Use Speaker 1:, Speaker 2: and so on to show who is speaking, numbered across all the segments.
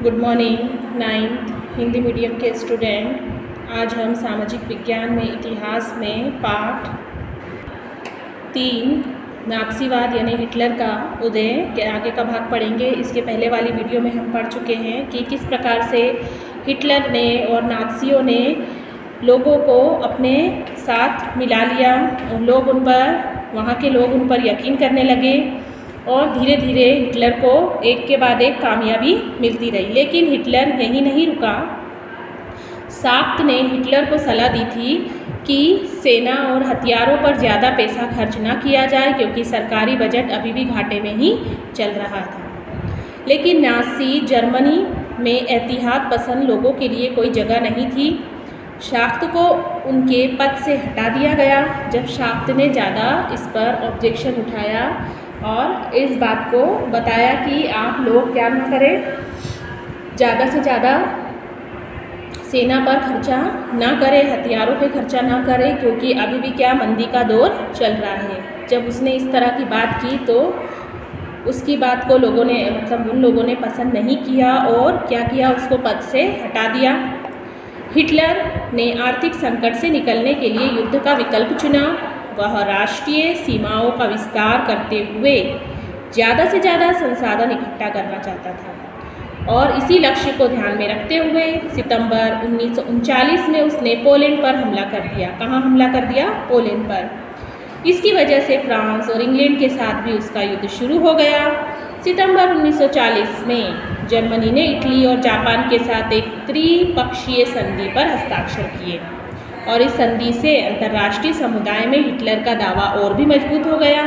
Speaker 1: Good morning ninth Hindi medium के student. आज हम सामाजिक विज्ञान में इतिहास में पाठ 3 नाज़ीवाद यानी हिटलर का उदय के आगे का भाग पढ़ेंगे। इसके पहले वाली वीडियो में हम पढ़ चुके हैं कि किस प्रकार से हिटलर ने और नाज़ियों ने लोगों को अपने साथ मिला लिया और लोग उन पर वहाँ के लोग उन पर यकीन करने लगे और धीरे धीरे हिटलर को एक के बाद एक कामयाबी मिलती रही। लेकिन हिटलर यहीं नहीं रुका। साख्त ने हिटलर को सलाह दी थी कि सेना और हथियारों पर ज़्यादा पैसा खर्च ना किया जाए क्योंकि सरकारी बजट अभी भी घाटे में ही चल रहा था। लेकिन नाज़ी जर्मनी में एतिहाद पसंद लोगों के लिए कोई जगह नहीं थी। साख्त को उनके पद से हटा दिया गया। जब साख्त ने ज़्यादा इस पर ऑब्जेक्शन उठाया और इस बात को बताया कि आप लोग क्या ना करें, ज़्यादा से ज़्यादा सेना पर खर्चा ना करें, हथियारों पे खर्चा ना करें क्योंकि अभी भी क्या मंदी का दौर चल रहा है। जब उसने इस तरह की बात की तो उसकी बात को लोगों ने उन लोगों ने पसंद नहीं किया और क्या किया, उसको पद से हटा दिया। हिटलर ने आर्थिक संकट से निकलने के लिए युद्ध का विकल्प चुना। वह राष्ट्रीय सीमाओं का विस्तार करते हुए ज़्यादा से ज़्यादा संसाधन इकट्ठा करना चाहता था और इसी लक्ष्य को ध्यान में रखते हुए सितंबर 1939 में उसने पोलैंड पर हमला कर दिया। कहाँ हमला कर दिया? पोलैंड पर। इसकी वजह से फ्रांस और इंग्लैंड के साथ भी उसका युद्ध शुरू हो गया। सितंबर 1940 में जर्मनी ने इटली और जापान के साथ एक त्रिपक्षीय संधि पर हस्ताक्षर किए और इस संधि से अंतर्राष्ट्रीय समुदाय में हिटलर का दावा और भी मजबूत हो गया।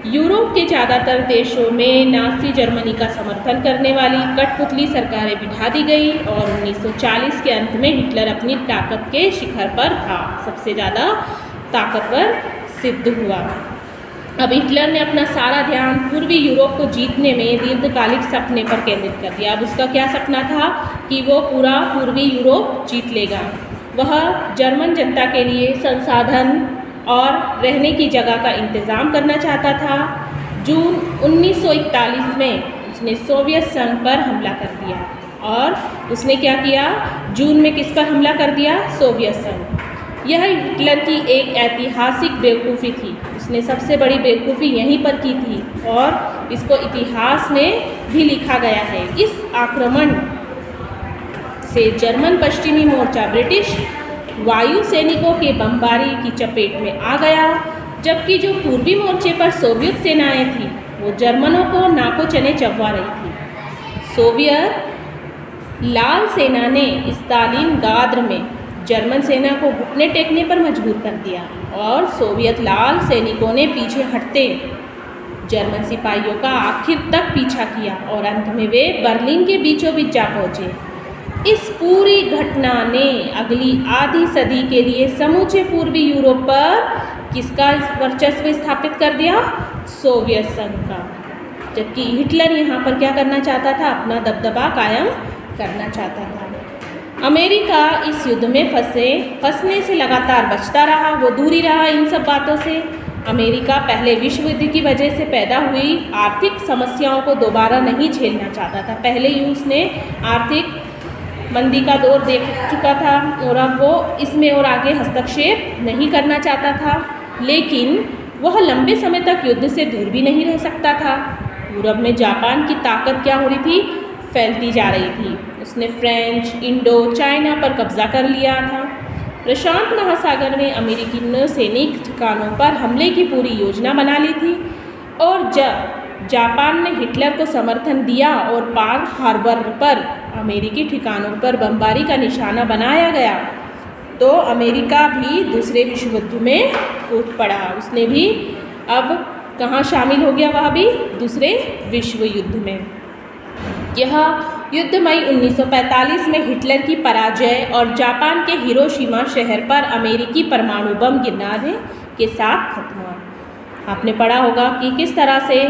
Speaker 1: यूरोप के ज़्यादातर देशों में नाज़ी जर्मनी का समर्थन करने वाली कठपुतली सरकारें बिठा दी गई और 1940 के अंत में हिटलर अपनी ताकत के शिखर पर था, सबसे ज़्यादा ताकतवर सिद्ध हुआ। अब हिटलर ने अपना सारा ध्यान पूर्वी यूरोप को जीतने में दीर्घकालिक सपने पर केंद्रित कर दिया। अब उसका क्या सपना था कि वो पूरा पूर्वी यूरोप जीत लेगा। वह जर्मन जनता के लिए संसाधन और रहने की जगह का इंतज़ाम करना चाहता था। जून 1941 में उसने सोवियत संघ पर हमला कर दिया और उसने क्या किया? जून में किस पर हमला कर दिया? सोवियत संघ। यह हिटलर की एक ऐतिहासिक बेवकूफ़ी थी। उसने सबसे बड़ी बेवकूफ़ी यहीं पर की थी और इसको इतिहास में भी लिखा गया है। इस आक्रमण से जर्मन पश्चिमी मोर्चा ब्रिटिश वायु सैनिकों के बमबारी की चपेट में आ गया, जबकि जो पूर्वी मोर्चे पर सोवियत सेनाएं थीं वो जर्मनों को नाको चने चबवा रही थी। सोवियत लाल सेना ने स्टालिनग्राद में जर्मन सेना को घुटने टेकने पर मजबूर कर दिया और सोवियत लाल सैनिकों ने पीछे हटते जर्मन सिपाहियों का आखिर तक पीछा किया और अंत में वे बर्लिन के बीचों बीच जा पहुँचे। इस पूरी घटना ने अगली आधी सदी के लिए समूचे पूर्वी यूरोप पर किसका वर्चस्व स्थापित कर दिया? सोवियत संघ का। जबकि हिटलर यहाँ पर क्या करना चाहता था? अपना दबदबा कायम करना चाहता था। अमेरिका इस युद्ध में फंसने से लगातार बचता रहा, वो दूरी रहा इन सब बातों से। अमेरिका पहले विश्व युद्ध की वजह से पैदा हुई आर्थिक समस्याओं को दोबारा नहीं झेलना चाहता था। पहले ही उसने आर्थिक मंदी का दौर देख चुका था और अब वो इसमें और आगे हस्तक्षेप नहीं करना चाहता था। लेकिन वह लंबे समय तक युद्ध से दूर भी नहीं रह सकता था। यूरोप में जापान की ताकत क्या हो रही थी? फैलती जा रही थी। उसने फ्रेंच, इंडो चाइना पर कब्जा कर लिया था। प्रशांत महासागर में अमेरिकी नौसैनिक ठिकानों पर हमले की पूरी योजना बना ली थी और जब जापान ने हिटलर को समर्थन दिया और पर्ल हार्बर पर अमेरिकी ठिकानों पर बमबारी का निशाना बनाया गया तो अमेरिका भी दूसरे विश्व युद्ध में कूद पड़ा। उसने भी अब कहाँ शामिल हो गया? वह भी दूसरे विश्व युद्ध में। यह युद्ध मई 1945 में हिटलर की पराजय और जापान के हिरोशिमा शहर पर अमेरिकी परमाणु बम गिरने के साथ खत्म हुआ। आपने पढ़ा होगा कि किस तरह से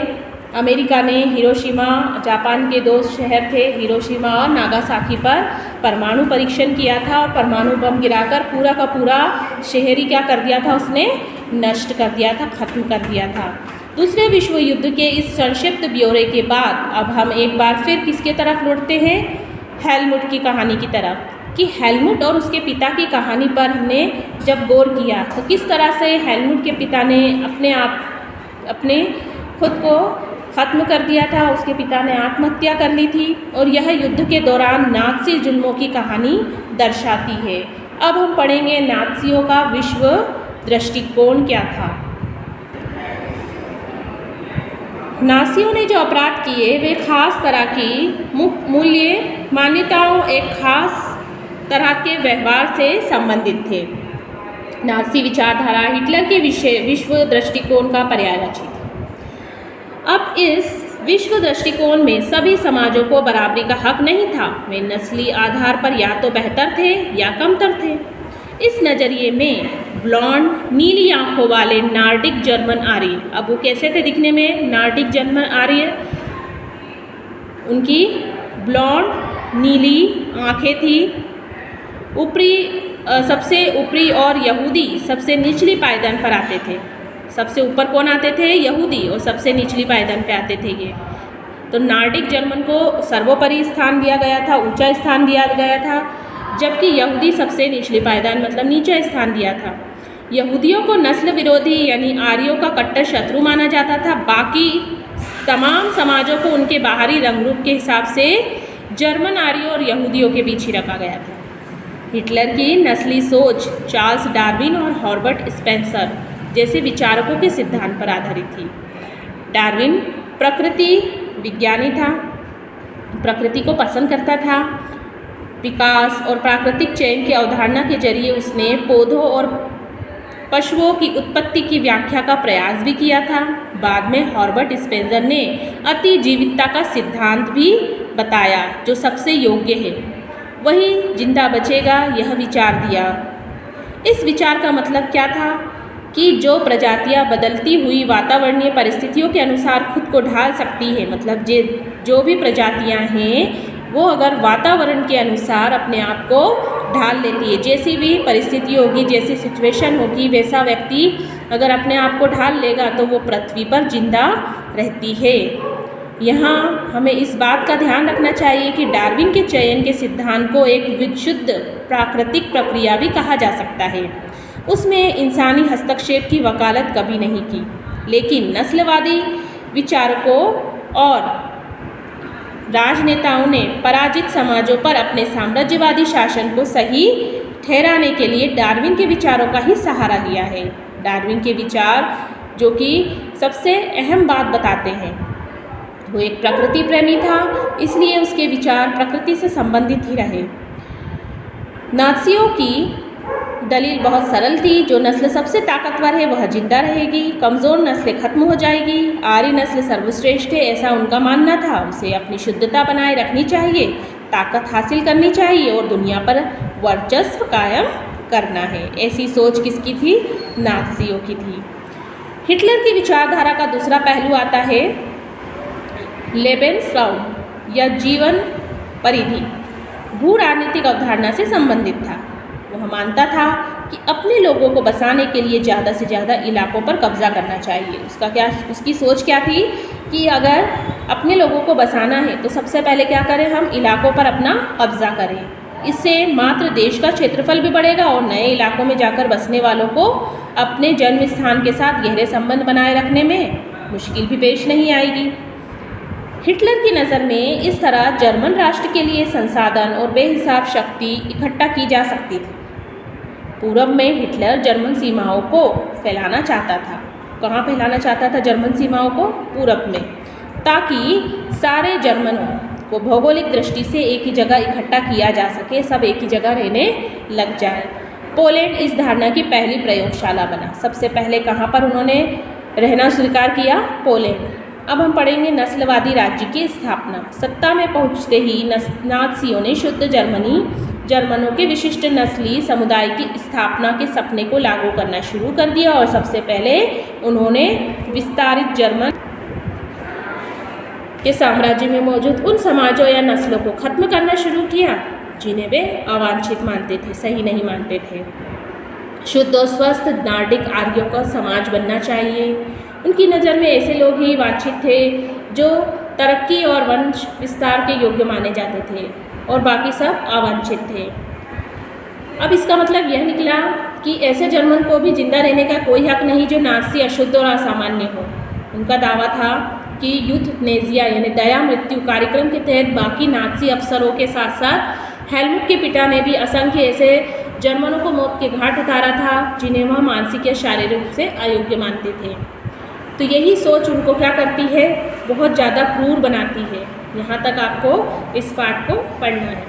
Speaker 1: अमेरिका ने हिरोशिमा, जापान के 2 शहर थे हिरोशिमा और नागासाकी पर परमाणु परीक्षण किया था और परमाणु बम गिराकर पूरा का पूरा शहर ही क्या कर दिया था? उसने नष्ट कर दिया था, खत्म कर दिया था। दूसरे विश्व युद्ध के इस संक्षिप्त ब्यौरे के बाद अब हम एक बार फिर किसके तरफ लौटते हैं? हेलमुट की कहानी की तरफ कि हेलमुट और उसके पिता की कहानी पर हमने जब गौर किया तो किस तरह से हेलमुट के पिता ने अपने खुद को ख़त्म कर दिया था, उसके पिता ने आत्महत्या कर ली थी और यह युद्ध के दौरान नाज़ी जुल्मों की कहानी दर्शाती है। अब हम पढ़ेंगे नाज़ियों का विश्व दृष्टिकोण क्या था। नाज़ियों ने जो अपराध किए वे खास तरह की मूल्य मान्यताओं, एक खास तरह के व्यवहार से संबंधित थे। नाज़ी विचारधारा हिटलर के विश्व दृष्टिकोण का पर्यायवाची थी। अब इस विश्व दृष्टिकोण में सभी समाजों को बराबरी का हक नहीं था। वे नस्ली आधार पर या तो बेहतर थे या कमतर थे। इस नज़रिए में ब्लॉन्ड नीली आंखों वाले नॉर्डिक जर्मन आर्य, अब वो कैसे थे दिखने में? नॉर्डिक जर्मन आर्य, उनकी ब्लॉन्ड नीली आंखें थी, सबसे ऊपरी और यहूदी सबसे निचली पायदान पर आते थे। सबसे ऊपर कौन आते थे? यहूदी, और सबसे निचली पायदान पे आते थे ये। तो नॉर्डिक जर्मन को सर्वोपरि स्थान दिया गया था, ऊंचा स्थान दिया गया था, जबकि यहूदी सबसे निचली पायदान मतलब नीचा स्थान दिया था। यहूदियों को नस्ल विरोधी यानी आर्यों का कट्टर शत्रु माना जाता था। बाकी तमाम समाजों को उनके बाहरी रंग रूप के हिसाब से जर्मन आर्यों और यहूदियों के बीच ही रखा गया था। हिटलर की नस्ली सोच चार्ल्स डार्विन और हॉर्बर्ट स्पेंसर जैसे विचारकों के सिद्धांत पर आधारित थी। डार्विन प्रकृति विज्ञानी था, प्रकृति को पसंद करता था। विकास और प्राकृतिक चयन की अवधारणा के जरिए उसने पौधों और पशुओं की उत्पत्ति की व्याख्या का प्रयास भी किया था। बाद में हॉर्बर्ट स्पेंसर ने अतिजीवितता का सिद्धांत भी बताया जो सबसे योग्य है, वही जिंदा बचेगा, यह विचार दिया। इस विचार का मतलब क्या था कि जो प्रजातियां बदलती हुई वातावरणीय परिस्थितियों के अनुसार खुद को ढाल सकती है, मतलब जो भी प्रजातियां हैं वो अगर वातावरण के अनुसार अपने आप को ढाल लेती है, जैसी भी परिस्थिति होगी, जैसी सिचुएशन होगी, वैसा व्यक्ति अगर अपने आप को ढाल लेगा तो वो पृथ्वी पर जिंदा रहती है। यहाँ हमें इस बात का ध्यान रखना चाहिए कि डार्विन के चयन के सिद्धांत को एक विशुद्ध प्राकृतिक प्रक्रिया भी कहा जा सकता है। उसमें इंसानी हस्तक्षेप की वकालत कभी नहीं की, लेकिन नस्लवादी विचारकों और राजनेताओं ने पराजित समाजों पर अपने साम्राज्यवादी शासन को सही ठहराने के लिए डार्विन के विचारों का ही सहारा लिया है। डार्विन के विचार जो कि सबसे अहम बात बताते हैं, वो एक प्रकृति प्रेमी था, इसलिए उसके विचार प्रकृति से संबंधित ही रहे। नाज़ियों की दलील बहुत सरल थी, जो नस्ल सबसे ताकतवर है वह जिंदा रहेगी, कमज़ोर नस्लें खत्म हो जाएगी। आर्य नस्ल सर्वश्रेष्ठ है ऐसा उनका मानना था। उसे अपनी शुद्धता बनाए रखनी चाहिए, ताकत हासिल करनी चाहिए और दुनिया पर वर्चस्व कायम करना है। ऐसी सोच किसकी थी? नाज़ियों की थी। हिटलर की विचारधारा का दूसरा पहलू आता है लेबेनस्राउम या जीवन परिधि, भू राजनीतिक अवधारणा से संबंधित था। वह मानता था कि अपने लोगों को बसाने के लिए ज़्यादा से ज़्यादा इलाकों पर कब्जा करना चाहिए। उसकी सोच क्या थी कि अगर अपने लोगों को बसाना है तो सबसे पहले क्या करें, हम इलाकों पर अपना कब्जा करें। इससे मात्र देश का क्षेत्रफल भी बढ़ेगा और नए इलाकों में जाकर बसने वालों को अपने जन्म स्थान के साथ गहरे संबंध बनाए रखने में मुश्किल भी पेश नहीं आएगी। हिटलर की नज़र में इस तरह जर्मन राष्ट्र के लिए संसाधन और बेहिसाब शक्ति इकट्ठा की जा सकती थी। पूरब में हिटलर जर्मन सीमाओं को फैलाना चाहता था। कहाँ फैलाना चाहता था जर्मन सीमाओं को? पूरब में, ताकि सारे जर्मनों को भौगोलिक दृष्टि से एक ही जगह इकट्ठा किया जा सके, सब एक ही जगह रहने लग जाए। पोलैंड इस धारणा की पहली प्रयोगशाला बना। सबसे पहले कहाँ पर उन्होंने रहना स्वीकार किया? पोलैंड। अब हम पढ़ेंगे नस्लवादी राज्य की स्थापना। सत्ता में पहुंचते ही नाज़ियों ने शुद्ध जर्मनों के विशिष्ट नस्ली समुदाय की स्थापना के सपने को लागू करना शुरू कर दिया और सबसे पहले उन्होंने विस्तारित जर्मन के साम्राज्य में मौजूद उन समाजों या नस्लों को खत्म करना शुरू किया जिन्हें वे अवांछित मानते थे, सही नहीं मानते थे। शुद्ध और स्वस्थ नॉर्डिक आर्यों का समाज बनना चाहिए। उनकी नज़र में ऐसे लोग ही वांछित थे जो तरक्की और वंश विस्तार के योग्य माने जाते थे और बाकी सब अवांछित थे। अब इसका मतलब यह निकला कि ऐसे जर्मन को भी जिंदा रहने का कोई हक नहीं जो नाज़ी, अशुद्ध और असामान्य हो। उनका दावा था कि यूथनेसिया यानी दया मृत्यु कार्यक्रम के तहत बाकी नाज़ी अफसरों के साथ साथ हेलमुट के पिता ने भी असंख्य ऐसे जर्मनों को मौत के घाट उतारा था जिन्हें वह मानसिक या शारीरिक रूप से अयोग्य मानते थे। तो यही सोच उनको क्या करती है, बहुत ज़्यादा क्रूर बनाती है। यहाँ तक आपको इस पाठ को पढ़ना है।